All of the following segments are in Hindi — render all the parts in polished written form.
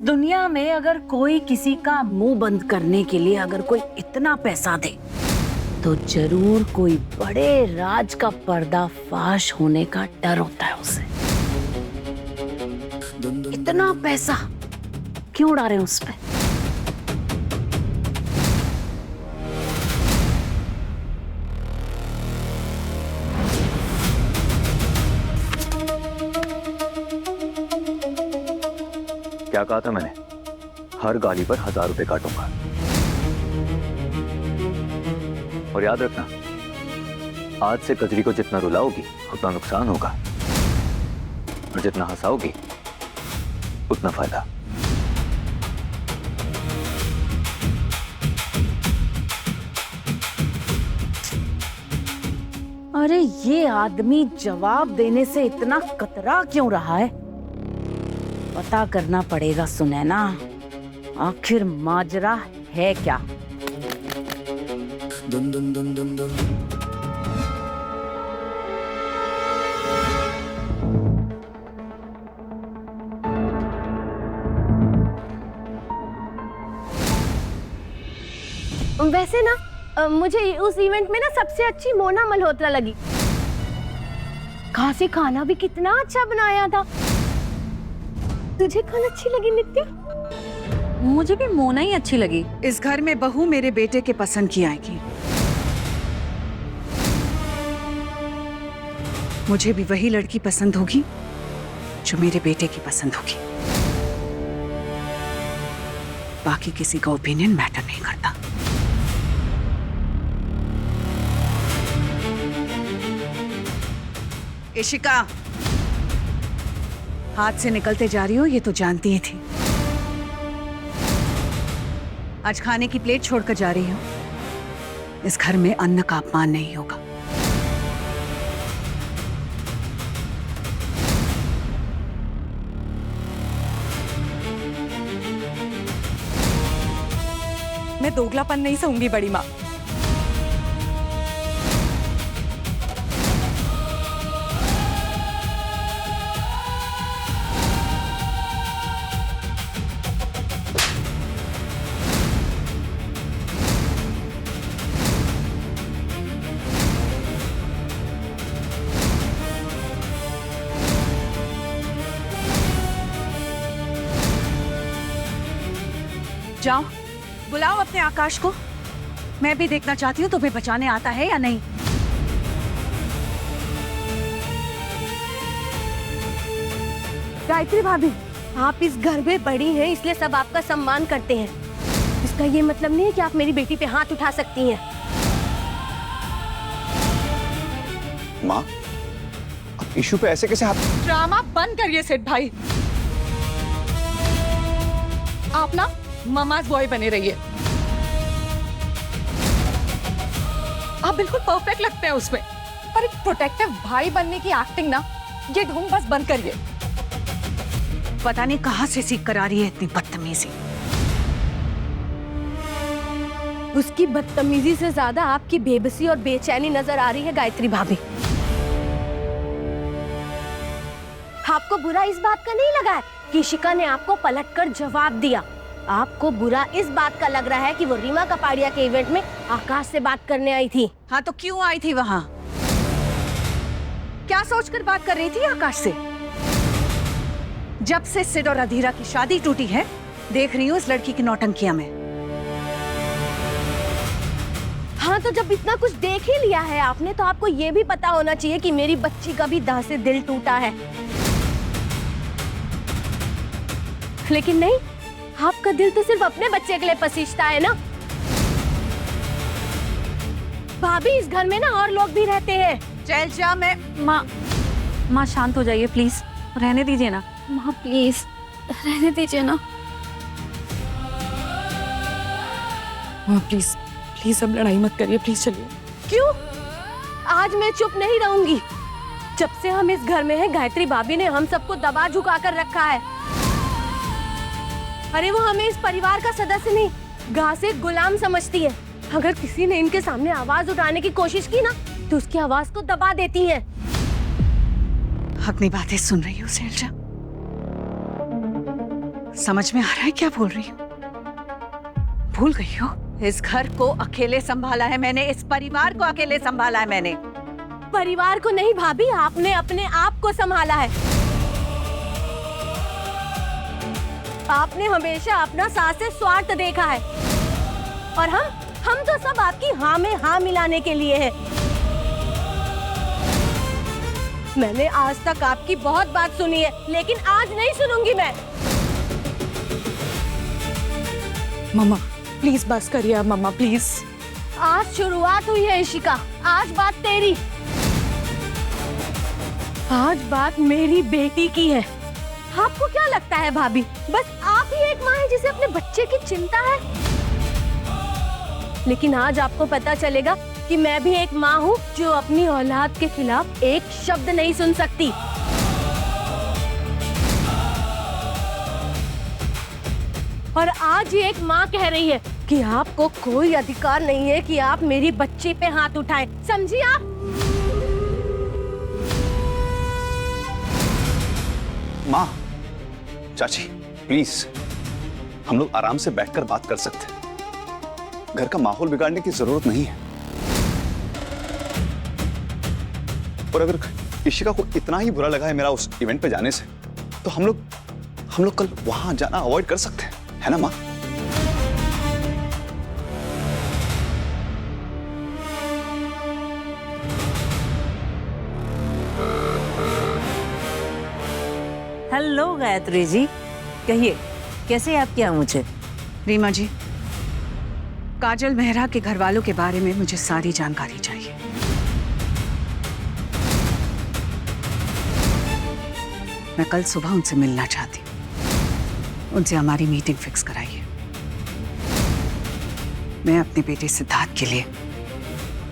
दुनिया में अगर कोई किसी का मुंह बंद करने के लिए अगर कोई इतना पैसा दे तो जरूर कोई बड़े राज का पर्दाफाश होने का डर होता है उसे। इतना पैसा क्यों उड़ा रहे हैं उस पे? क्या कहा था मैंने? हर गाली पर 1000 रुपए काटूंगा। और याद रखना, आज से कजरी को जितना रुलाओगी उतना नुकसान होगा, और जितना हंसाओगी उतना फायदा। अरे ये आदमी जवाब देने से इतना कतरा क्यों रहा है? पता करना पड़ेगा सुनैना, आखिर माजरा है क्या? वैसे ना मुझे उस इवेंट में ना सबसे अच्छी मोना मल्होत्रा लगी। खासी खाना भी कितना अच्छा बनाया था। तुझे कौन अच्छी लगी नित्या? मुझे भी मोना ही अच्छी लगी। इस घर में बहू मेरे बेटे के पसंद की आएगी। मुझे भी वही लड़की पसंद होगी जो मेरे बेटे की पसंद होगी। बाकी किसी का ओपिनियन मैटर नहीं करता। इशिका, हाथ से निकलते जा रही हो ये तो जानती ही थी। आज खाने की प्लेट छोड़कर जा रही हो। इस घर में अन्न का अपमान नहीं होगा। मैं दोगलापन नहीं सहूंगी बड़ी माँ। जाओ बुलाओ अपने आकाश को। मैं भी देखना चाहती हूँ तुम्हें बचाने आता है या नहीं। गायत्री भाभी, आप इस घर में बड़ी हैं इसलिए सब आपका सम्मान करते हैं। इसका ये मतलब नहीं है कि आप मेरी बेटी पे हाथ उठा सकती हैं। माँ, अब इशू पे ऐसे कैसे हाथ? ड्रामा बंद करिए सेठ भाई। आप ना ममाज बॉय बने रहिए। आप बिल्कुल परफेक्ट लगते हैं उसमें, पर एक प्रोटेक्टिव भाई बनने की एक्टिंग ना, ये ढोंग बस बंद करिए। पता नहीं कहां से सीख कर आ रही है इतनी बदतमीजी। उसकी बदतमीजी से ज्यादा आपकी बेबसी और बेचैनी नजर आ रही है गायत्री भाभी। आपको बुरा इस बात का नहीं लगा है कि इशिका ने आपको पलटकर जवाब दिया? आपको बुरा इस बात का लग रहा है कि वो रीमा कपाड़िया के इवेंट में आकाश से बात करने आई थी। हाँ तो क्यों आई थी वहां? क्या सोचकर बात कर रही थी आकाश से? जब से सिड और अधीरा की शादी टूटी है देख रही हूँ इस लड़की की नौटंकियां में। हाँ तो जब इतना कुछ देख ही लिया है आपने तो आपको ये भी पता होना चाहिए कि मेरी बच्ची का भी दाह से दिल टूटा है। लेकिन नहीं, आपका दिल तो सिर्फ अपने बच्चे के लिए पसीजता है ना। भाभी, इस घर में ना और लोग भी रहते हैं। चल जा। मैं माँ शांत हो जाइए प्लीज, रहने दीजिए ना। माँ प्लीज रहने दीजिए ना। माँ प्लीज प्लीज अब लड़ाई मत करिए, प्लीज चलिए। क्यों? आज मैं चुप नहीं रहूंगी। जब से हम इस घर में हैं, गायत्री भाभी ने हम सबको दबा झुका कर रखा है। अरे वो हमें इस परिवार का सदस्य नहीं, घास से गुलाम समझती है। अगर किसी ने इनके सामने आवाज उठाने की कोशिश की ना तो उसकी आवाज को दबा देती हैं। अपनी बातें सुन रही हो शैलजा? समझ में आ रहा है क्या बोल रही हो? भूल गई हो? इस घर को अकेले संभाला है मैंने, इस परिवार को अकेले संभाला है मैंने। परिवार को नहीं भाभी, आपने अपने आप को संभाला है। आपने हमेशा अपना साथ से स्वार्थ देखा है और हम तो सब आपकी हाँ में हाँ मिलाने के लिए हैं। मैंने आज तक आपकी बहुत बात सुनी है, लेकिन आज नहीं सुनूंगी मैं। मम्मा प्लीज बस करिए अब, मम्मा प्लीज। आज शुरुआत हुई है इशिका, आज बात तेरी, आज बात मेरी बेटी की है। आपको क्या लगता है भाभी, बस आप ही एक माँ है जिसे अपने बच्चे की चिंता है? लेकिन आज आपको पता चलेगा कि मैं भी एक माँ हूँ जो अपनी औलाद के खिलाफ एक शब्द नहीं सुन सकती। और आज ये एक माँ कह रही है कि आपको कोई अधिकार नहीं है कि आप मेरी बच्ची पे हाथ उठाएं, समझी आप? माँ, चाची, प्लीज हम लोग आराम से बैठकर बात कर सकते हैं। घर का माहौल बिगाड़ने की जरूरत नहीं है। और अगर इशिका को इतना ही बुरा लगा है मेरा उस इवेंट पे जाने से, तो हम लोग कल वहां जाना अवॉइड कर सकते हैं, है ना माँ? हेलो गायत्री जी, कहिए कैसे याद किया मुझे? रीमा जी, काजल मेहरा के घर वालों के बारे में मुझे सारी जानकारी चाहिए। मैं कल सुबह उनसे मिलना चाहती हूँ। उनसे हमारी मीटिंग फिक्स कराइए। मैं अपने बेटे सिद्धार्थ के लिए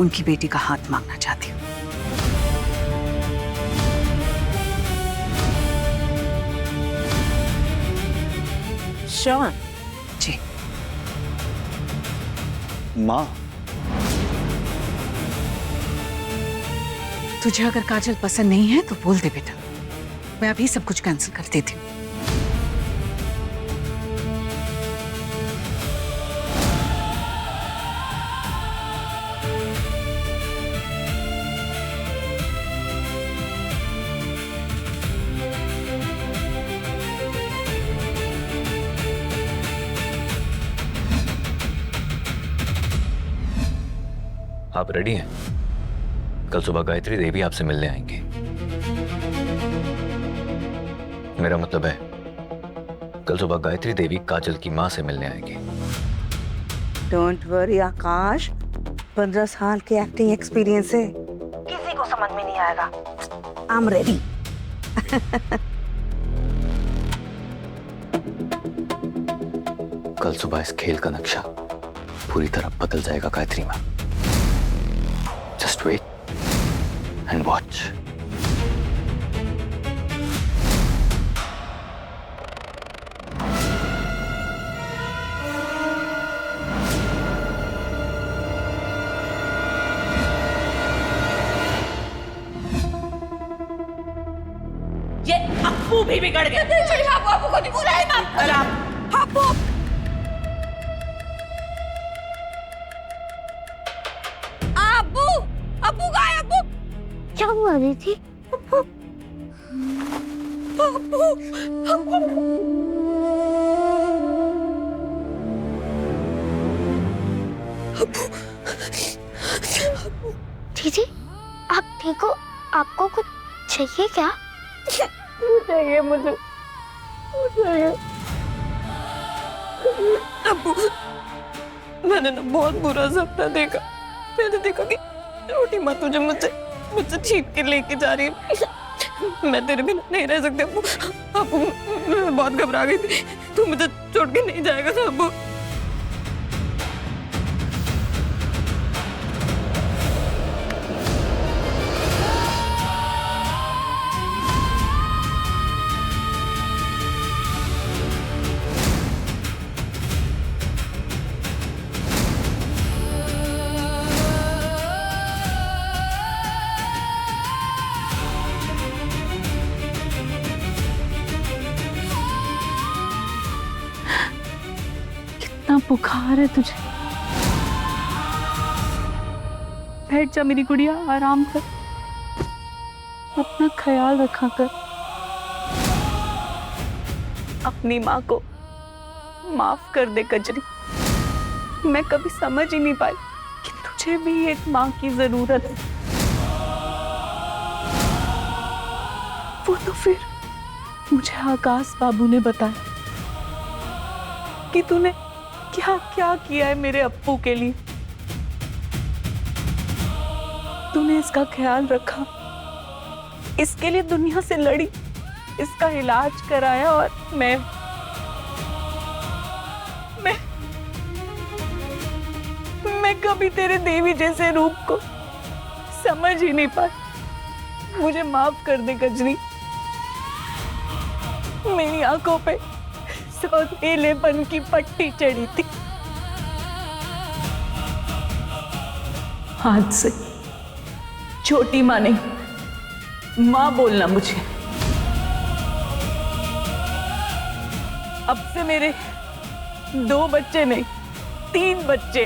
उनकी बेटी का हाथ मांगना चाहती हूँ। श्योर जी। माँ, तुझे अगर काजल पसंद नहीं है तो बोल दे बेटा, मैं अभी सब कुछ कैंसिल कर देती हूँ। आप रेडी हैं? कल सुबह गायत्री देवी आपसे मिलने आएंगे। मेरा मतलब है कल सुबह गायत्री देवी काजल की मां से मिलने आएंगे। डोंट वरी आकाश, 15 साल के एक्टिंग एक्सपीरियंस है, किसी को समझ में नहीं आएगा। I am ready. कल सुबह इस खेल का नक्शा पूरी तरह बदल जाएगा गायत्री मां। Just wait and watch. ये अप्पू भी बिगड़ गया। आपको को नहीं बुलाए ना। आपको अब्बू का है, अब्बू क्या हुआ दीदी? दीदी आप ठीक हो? आपको कुछ चाहिए क्या? चाहिए मुझे चाहिए। अब्बू, मैंने ना बहुत बुरा सपना देखा। मैंने देखा कि छोटी माँ तुझे मुझसे छीन के लेके जा रही है। मैं तेरे बिना नहीं रह सकती अब्बू। अब्बू, मैं बहुत घबरा गई थी। तू मुझे छोड़ के नहीं जाएगा ना अब्बू? बुखार है तुझे। बैठ जा मेरी गुड़िया, आराम कर, अपना ख्याल रखा कर। अपनी माँ को माफ कर दे कजरी। मैं कभी समझ ही नहीं पाई कि तुझे भी एक माँ की जरूरत है। वो तो फिर मुझे आकाश बाबू ने बताया कि तूने क्या क्या किया है मेरे अप्पू के लिए। तूने इसका ख्याल रखा, इसके लिए दुनिया से लड़ी, इसका इलाज कराया, और मैं कभी तेरे देवी जैसे रूप को समझ ही नहीं पाई। मुझे माफ कर दे कजरी। मेरी आंखों पे सौतेलेपन की पट्टी चढ़ी थी। आज से छोटी माँ नहीं, माँ बोलना मुझे। अब से मेरे 2 बच्चे नहीं, 3 बच्चे,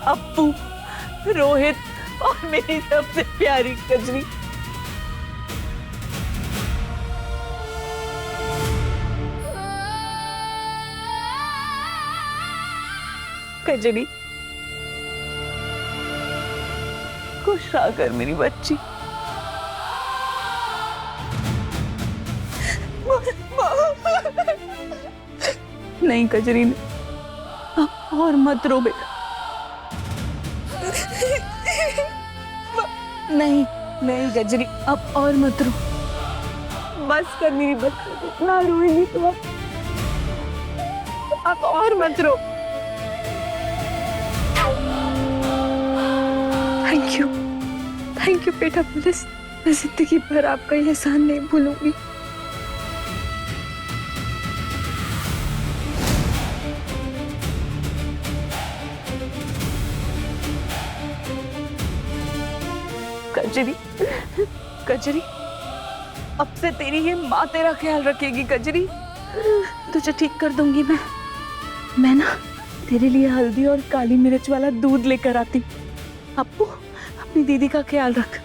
अप्पू, रोहित और मेरी सबसे प्यारी कजरी। कजरी, खुश रहा कर मेरी बच्ची। नहीं कजरी, अब और मत रो बेटा। नहीं नहीं गजरी, अब और मत रो। बस कर मेरी बच्ची, इतना रोएगी तो अब और मत रो। थैंक यू बेटा पुलिस। मैं जिंदगी भर आपका ये एहसान नहीं भूलूंगी। कजरी, कजरी, अब से तेरी ये माँ तेरा ख्याल रखेगी कजरी। तुझे ठीक कर दूंगी मैं ना तेरे लिए हल्दी और काली मिर्च वाला दूध लेकर आती हूँ। अप्पू, अपनी दीदी का ख्याल रख।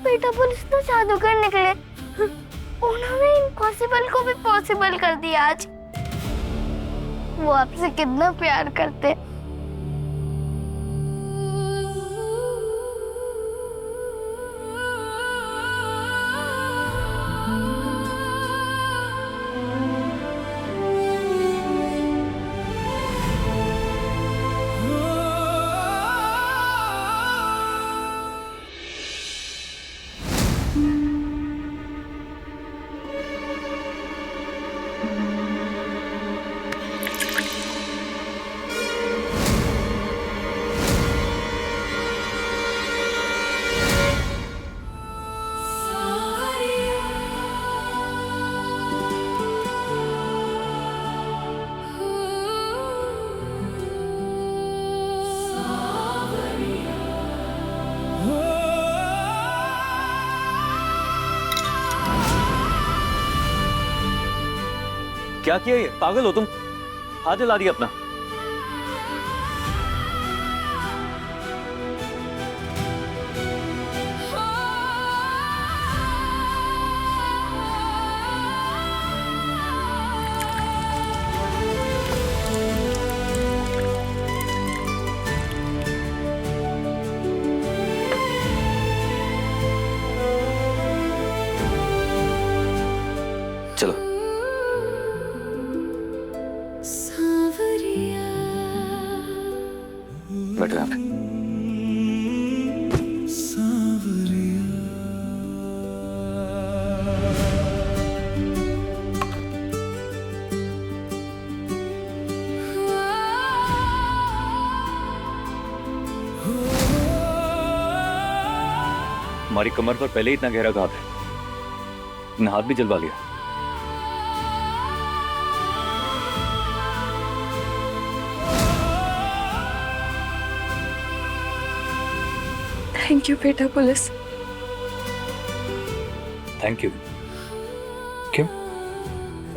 बेटा पुलिस तो जादूगर निकले, उन्होंने इम्पॉसिबल को भी पॉसिबल कर दिया आज। वो आपसे कितना प्यार करते। क्या किया ये? पागल हो तुम? हाथ जला दिया अपना। चलो बैठो यहाँ पे। हमारी कमर पर पहले ही इतना गहरा घाव है, तुमने हाथ भी जलवा लिया। थैंक यू बेटा पुलिस। Thank you. क्यों?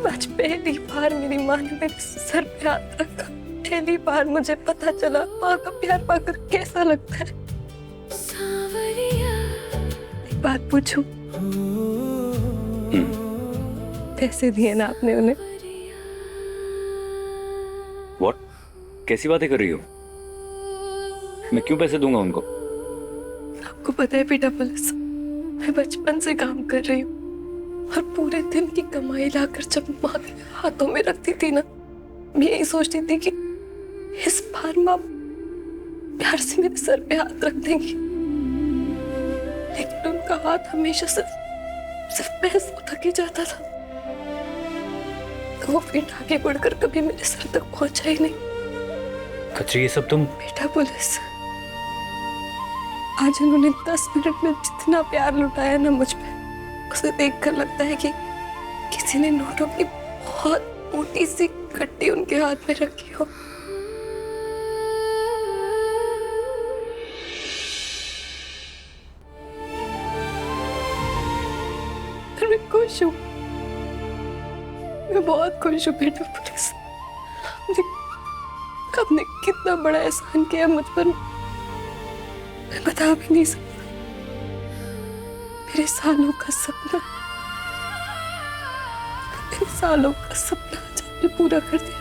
आज पहली बार मेरी माँ ने मेरे सर पे हाथ रखा। पहली बार मुझे पता चला माँ का प्यार पाकर कैसा लगता है। एक बात पूछूं? पैसे दिए ना आपने उन्हें? व्हाट? कैसी बातें कर रही हो? मैं क्यों पैसे दूंगा उनको? आपको पता है बेटा पुलिस, मैं बचपन से काम कर रही हूँ और पूरे दिन की कमाई लाकर जब माँ के हाथों में रखती थी ना, मैं यही सोचती थी कि इस बार माँ प्यार से मेरे सर पे हाथ रख देंगी, लेकिन उनका हाथ हमेशा सिर्फ पैसों तक ही जाता था। तो वो पेट आगे बढ़कर कभी मेरे सर तक पहुंचा ही नहीं। कचरी, ये सब तुम? बेटा पुलिस, आज उन्होंने 10 मिनट में जितना प्यार लुटाया ना मुझ पे, उसे देखकर लगता है कि किसी ने नोटों की बहुत मोटी सी कट्टी उनके हाथ में रखी हो। पर मैं खुश हूँ, मैं बहुत खुश हूँ बेटा पुलिस। आपने कितना बड़ा एहसान किया मुझ पर, मैं बता भी नहीं सकता। मेरे सालों का सपना आज आपने पूरा कर दिया।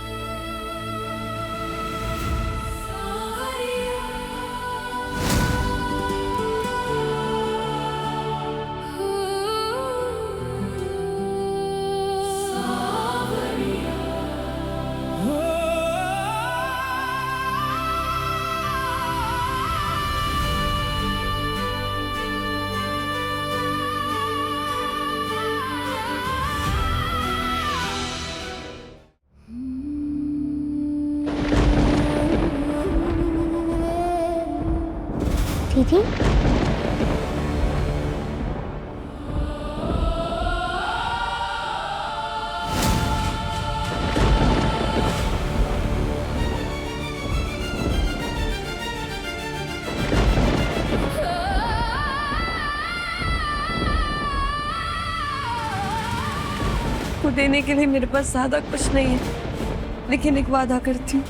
दीदी, को देने के लिए मेरे पास ज्यादा कुछ नहीं है, लेकिन एक वादा करती हूँ।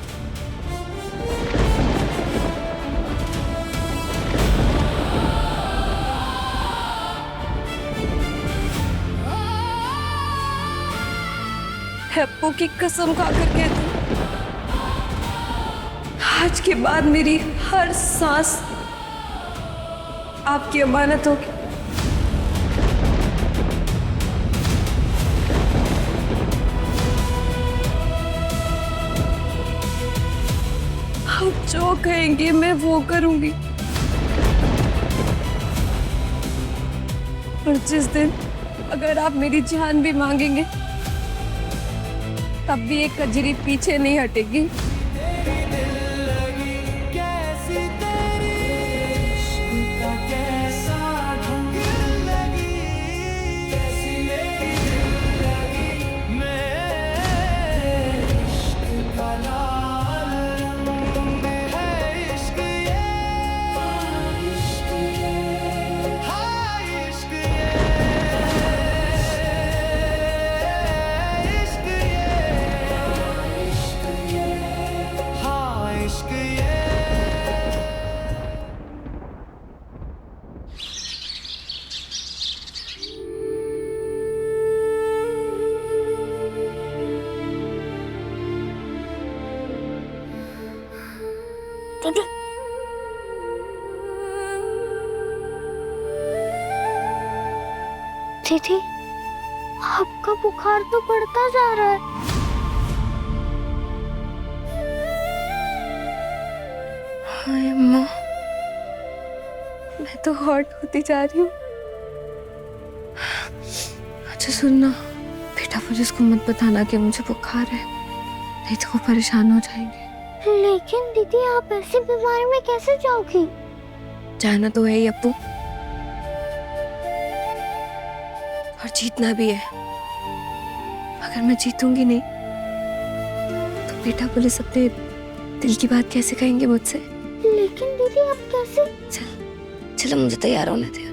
अप्पू की कसम खाकर कहती हूँ, आज के बाद मेरी हर सांस आपकी अमानत होगी। आप जो कहेंगे मैं वो करूंगी। और जिस दिन अगर आप मेरी जान भी मांगेंगे, तब भी एक कजरी पीछे नहीं हटेगी। दीदी, आपका बुखार तो बढ़ता जा रहा है। हाय अम्मा, मैं तो हॉट होती जा रही हूँ। अच्छा सुनना, बेटा पुलिस को मत बताना कि मुझे बुखार है, नहीं तो वो परेशान हो जाएंगे। लेकिन दीदी, आप ऐसी बीमारी में कैसे जाओगी? जाना तो है ही अप्पू, और जीतना भी है। अगर मैं जीतूंगी नहीं तो बेटा पुलिस अपने दिल की बात कैसे कहेंगे मुझसे? लेकिन दीदी, आप कैसे? चलो मुझे तैयार होने दे।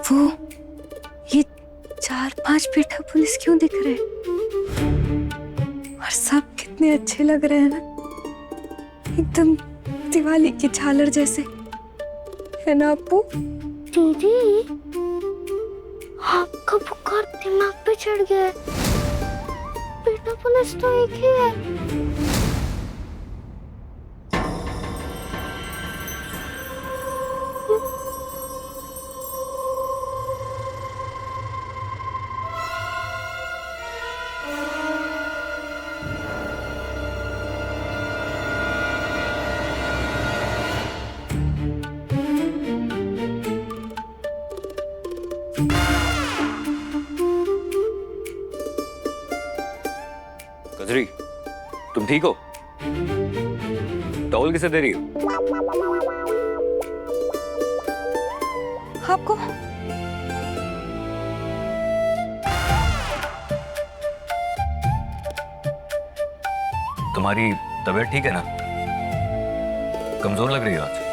वो ये 4-5 पेटा पुलिस क्यों दिख रहे हैं? और सब कितने अच्छे लग रहे हैं ना, एकदम दिवाली की झालर जैसे, है ना अप्पू? दीदी, आपका बुखार दिमाग पे चढ़ गया है। बेटा पुलिस तो एक ही है। कजरी, तुम ठीक हो? टॉवल किसे दे रही हो? आपको तुम्हारी तबीयत ठीक है ना? कमजोर लग रही हो आज।